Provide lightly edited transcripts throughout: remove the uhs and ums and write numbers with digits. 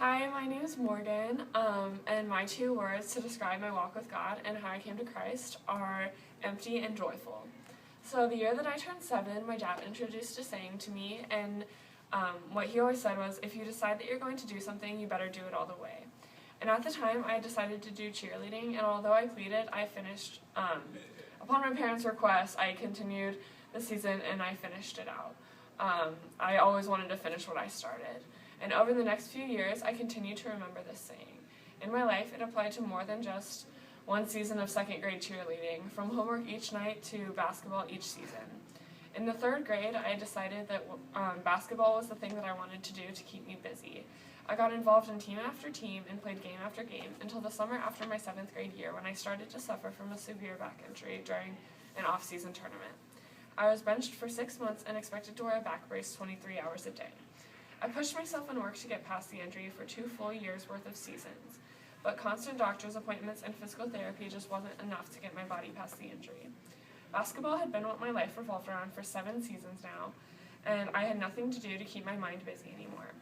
Hi, my name is Morgan, and my two words to describe my walk with God and how I came to Christ are empty and joyful. So the year that I turned 7, my dad introduced a saying to me, and what he always said was, if you decide that you're going to do something, you better do it all the way. And at the time, I decided to do cheerleading, and although I pleaded, I finished, upon my parents' request, I continued the season and I finished it out. I always wanted to finish what I started. And over the next few years, I continue to remember this saying. In my life, it applied to more than just one season of second grade cheerleading, from homework each night to basketball each season. In the 3rd grade, I decided that basketball was the thing that I wanted to do to keep me busy. I got involved in team after team and played game after game until the summer after my 7th grade year, when I started to suffer from a severe back injury during an off-season tournament. I was benched for 6 months and expected to wear a back brace 23 hours a day. I pushed myself and worked to get past the injury for 2 full years worth of seasons, but constant doctor's appointments and physical therapy just wasn't enough to get my body past the injury. Basketball had been what my life revolved around for 7 seasons now, and I had nothing to do to keep my mind busy anymore.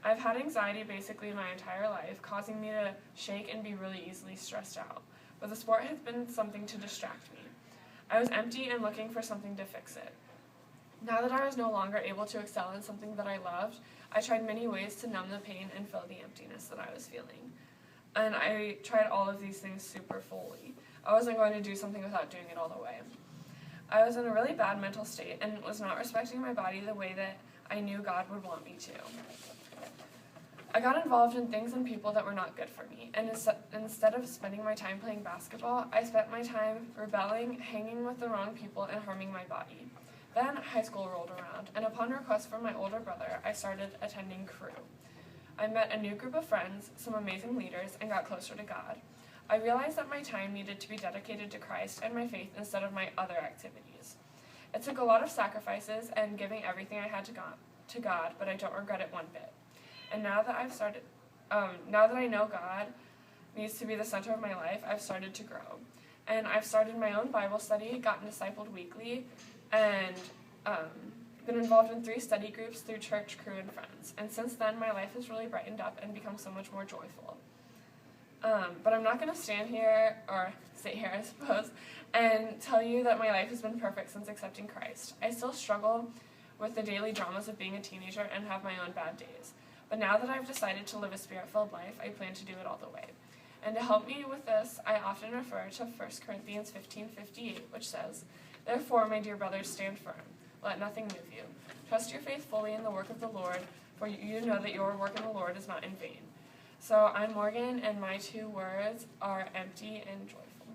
I've had anxiety basically my entire life, causing me to shake and be really easily stressed out, but the sport has been something to distract me. I was empty and looking for something to fix it. Now that I was no longer able to excel in something that I loved, I tried many ways to numb the pain and fill the emptiness that I was feeling. And I tried all of these things super fully. I wasn't going to do something without doing it all the way. I was in a really bad mental state and was not respecting my body the way that I knew God would want me to. I got involved in things and people that were not good for me, and instead of spending my time playing basketball, I spent my time rebelling, hanging with the wrong people, and harming my body. Then high school rolled around, and upon request from my older brother, I started attending Crew. I met a new group of friends, some amazing leaders, and got closer to God. I realized that my time needed to be dedicated to Christ and my faith instead of my other activities. It took a lot of sacrifices and giving everything I had to God, but I don't regret it one bit. And now that I know God needs to be the center of my life, I've started to grow. And I've started my own Bible study, gotten discipled weekly, and been involved in 3 study groups through church, Crew, and friends. And since then, my life has really brightened up and become so much more joyful. But I'm not going to stand here, or sit here, I suppose, and tell you that my life has been perfect since accepting Christ. I still struggle with the daily dramas of being a teenager and have my own bad days. But now that I've decided to live a spirit-filled life, I plan to do it all the way. And to help me with this, I often refer to 1 Corinthians 15:58, which says, "Therefore, my dear brothers, stand firm. Let nothing move you. Trust your faith fully in the work of the Lord, for you know that your work in the Lord is not in vain." So I'm Morgan, and my 2 words are empty and joyful.